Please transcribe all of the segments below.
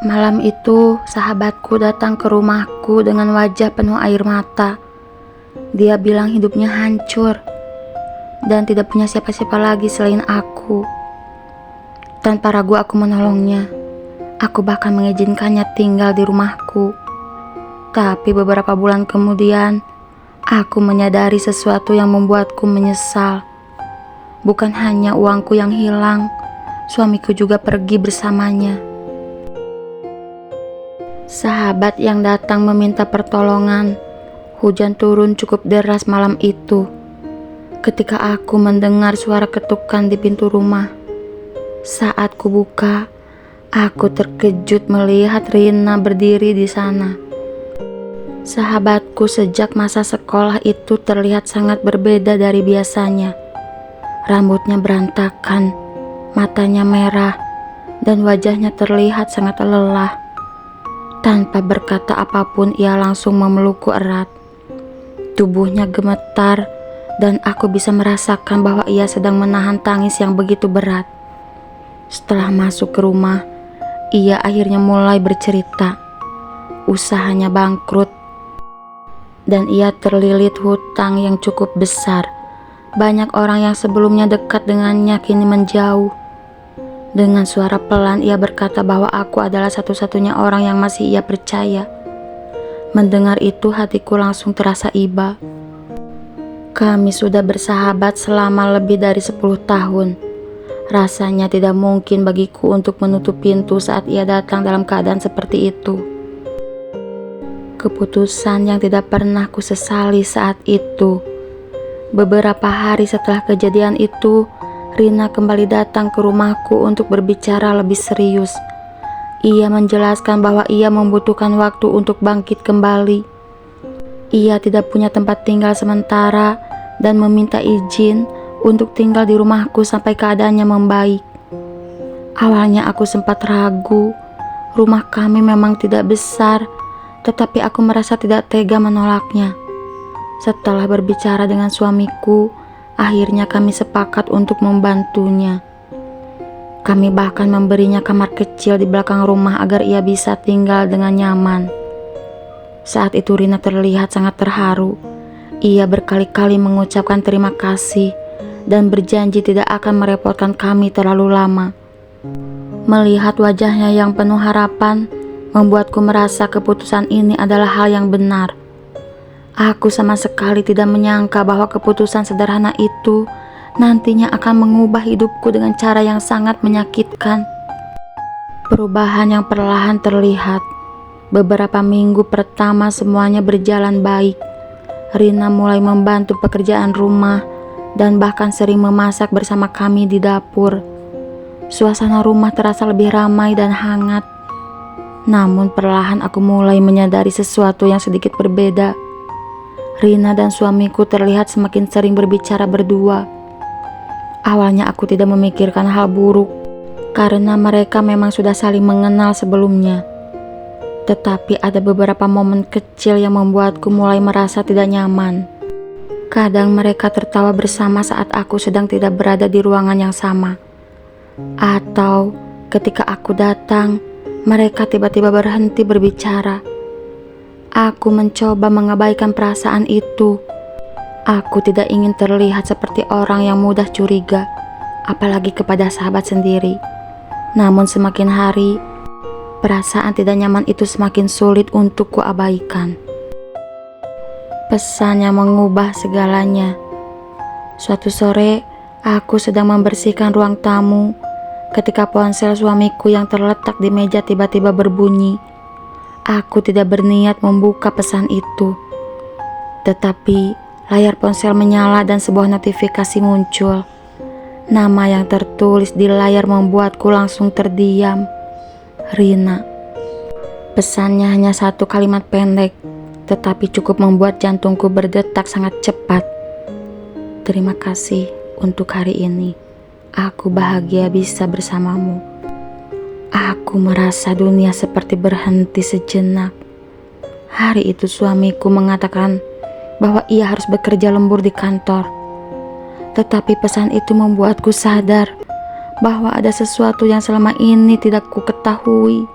Malam itu, sahabatku datang ke rumahku dengan wajah penuh air mata. Dia bilang hidupnya hancur dan tidak punya siapa-siapa lagi selain aku. Tanpa ragu aku menolongnya. Aku bahkan mengizinkannya tinggal di rumahku. Tapi beberapa bulan kemudian, aku menyadari sesuatu yang membuatku menyesal. Bukan hanya uangku yang hilang, suamiku juga pergi bersamanya. Sahabat yang datang meminta pertolongan. Hujan turun cukup deras malam itu. Ketika aku mendengar suara ketukan di pintu rumah, saat kubuka, aku terkejut melihat Rina berdiri di sana. Sahabatku sejak masa sekolah itu terlihat sangat berbeda dari biasanya. Rambutnya berantakan, matanya merah, dan wajahnya terlihat sangat lelah. Tanpa berkata apapun, ia langsung memelukku erat. Tubuhnya gemetar, dan aku bisa merasakan bahwa ia sedang menahan tangis yang begitu berat. Setelah masuk ke rumah, ia akhirnya mulai bercerita. Usahanya bangkrut, dan ia terlilit hutang yang cukup besar. Banyak orang yang sebelumnya dekat dengannya kini menjauh. Dengan suara pelan ia berkata bahwa aku adalah satu-satunya orang yang masih ia percaya. Mendengar itu hatiku langsung terasa iba. Kami sudah bersahabat selama lebih dari 10 tahun. Rasanya tidak mungkin bagiku untuk menutup pintu saat ia datang dalam keadaan seperti itu. Keputusan yang tidak pernah kusesali saat itu. Beberapa hari setelah kejadian itu, Rina kembali datang ke rumahku untuk berbicara lebih serius. Ia menjelaskan bahwa ia membutuhkan waktu untuk bangkit kembali. Ia tidak punya tempat tinggal sementara dan meminta izin untuk tinggal di rumahku sampai keadaannya membaik. Awalnya aku sempat ragu. Rumah kami memang tidak besar, tetapi aku merasa tidak tega menolaknya. Setelah berbicara dengan suamiku, akhirnya kami sepakat untuk membantunya. Kami bahkan memberinya kamar kecil di belakang rumah agar ia bisa tinggal dengan nyaman. Saat itu Rina terlihat sangat terharu. Ia berkali-kali mengucapkan terima kasih dan berjanji tidak akan merepotkan kami terlalu lama. Melihat wajahnya yang penuh harapan, membuatku merasa keputusan ini adalah hal yang benar. Aku sama sekali tidak menyangka bahwa keputusan sederhana itu nantinya akan mengubah hidupku dengan cara yang sangat menyakitkan. Perubahan yang perlahan terlihat. Beberapa minggu pertama semuanya berjalan baik. Rina mulai membantu pekerjaan rumah dan bahkan sering memasak bersama kami di dapur. Suasana rumah terasa lebih ramai dan hangat. Namun perlahan aku mulai menyadari sesuatu yang sedikit berbeda. Rina dan suamiku terlihat semakin sering berbicara berdua. Awalnya aku tidak memikirkan hal buruk karena mereka memang sudah saling mengenal sebelumnya. Tetapi ada beberapa momen kecil yang membuatku mulai merasa tidak nyaman. Kadang mereka tertawa bersama saat aku sedang tidak berada di ruangan yang sama. Atau ketika aku datang, mereka tiba-tiba berhenti berbicara. Aku mencoba mengabaikan perasaan itu. Aku tidak ingin terlihat seperti orang yang mudah curiga, apalagi kepada sahabat sendiri. Namun semakin hari, perasaan tidak nyaman itu semakin sulit untuk kuabaikan. Pesan yang mengubah segalanya. Suatu sore, aku sedang membersihkan ruang tamu ketika ponsel suamiku yang terletak di meja tiba-tiba berbunyi. Aku tidak berniat membuka pesan itu. Tetapi layar ponsel menyala dan sebuah notifikasi muncul. Nama yang tertulis di layar membuatku langsung terdiam. Rina. Pesannya hanya satu kalimat pendek, tetapi cukup membuat jantungku berdetak sangat cepat. Terima kasih untuk hari ini. Aku bahagia bisa bersamamu. Aku merasa dunia seperti berhenti sejenak. Hari itu suamiku mengatakan bahwa ia harus bekerja lembur di kantor. Tetapi pesan itu membuatku sadar bahwa ada sesuatu yang selama ini tidak ku ketahui.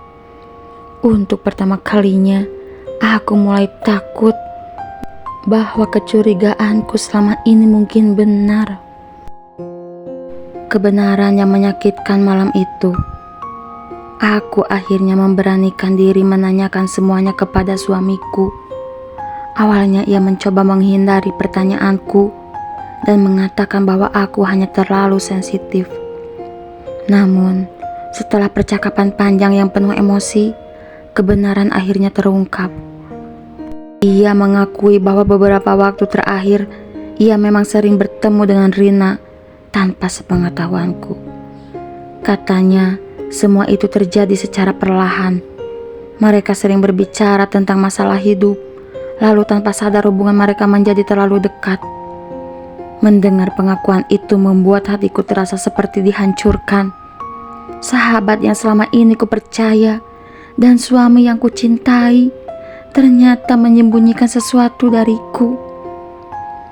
Untuk pertama kalinya, aku mulai takut bahwa kecurigaanku selama ini mungkin benar. Kebenaran yang menyakitkan malam itu. Aku akhirnya memberanikan diri menanyakan semuanya kepada suamiku. Awalnya ia mencoba menghindari pertanyaanku dan mengatakan bahwa aku hanya terlalu sensitif. Namun, setelah percakapan panjang yang penuh emosi, kebenaran akhirnya terungkap. Ia mengakui bahwa beberapa waktu terakhir ia memang sering bertemu dengan Rina tanpa sepengetahuanku. Katanya, semua itu terjadi secara perlahan. Mereka sering berbicara tentang masalah hidup, lalu tanpa sadar hubungan mereka menjadi terlalu dekat. Mendengar pengakuan itu membuat hatiku terasa seperti dihancurkan. Sahabat yang selama ini kupercaya dan suami yang kucintai ternyata menyembunyikan sesuatu dariku.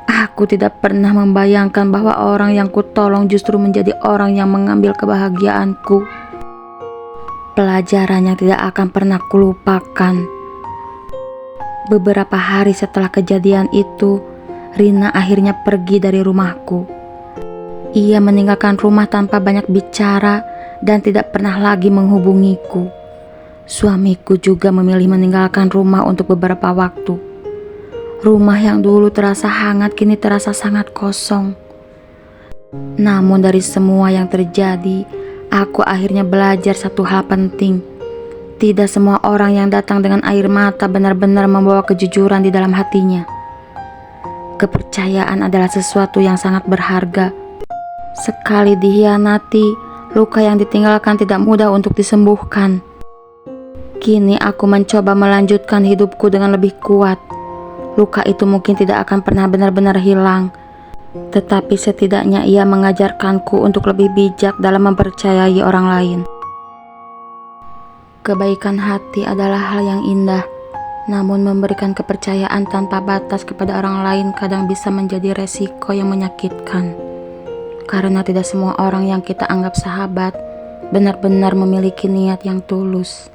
Aku tidak pernah membayangkan bahwa orang yang kutolong justru menjadi orang yang mengambil kebahagiaanku. Pelajaran yang tidak akan pernah kulupakan. Beberapa hari setelah kejadian itu, Rina akhirnya pergi dari rumahku. Ia meninggalkan rumah tanpa banyak bicara dan tidak pernah lagi menghubungiku. Suamiku juga memilih meninggalkan rumah untuk beberapa waktu. Rumah yang dulu terasa hangat kini terasa sangat kosong. Namun dari semua yang terjadi, aku akhirnya belajar satu hal penting. Tidak semua orang yang datang dengan air mata benar-benar membawa kejujuran di dalam hatinya. Kepercayaan adalah sesuatu yang sangat berharga. Sekali dikhianati, luka yang ditinggalkan tidak mudah untuk disembuhkan. Kini aku mencoba melanjutkan hidupku dengan lebih kuat. Luka itu mungkin tidak akan pernah benar-benar hilang, tetapi setidaknya ia mengajarkanku untuk lebih bijak dalam mempercayai orang lain. Kebaikan hati adalah hal yang indah, namun memberikan kepercayaan tanpa batas kepada orang lain kadang bisa menjadi resiko yang menyakitkan. Karena tidak semua orang yang kita anggap sahabat benar-benar memiliki niat yang tulus.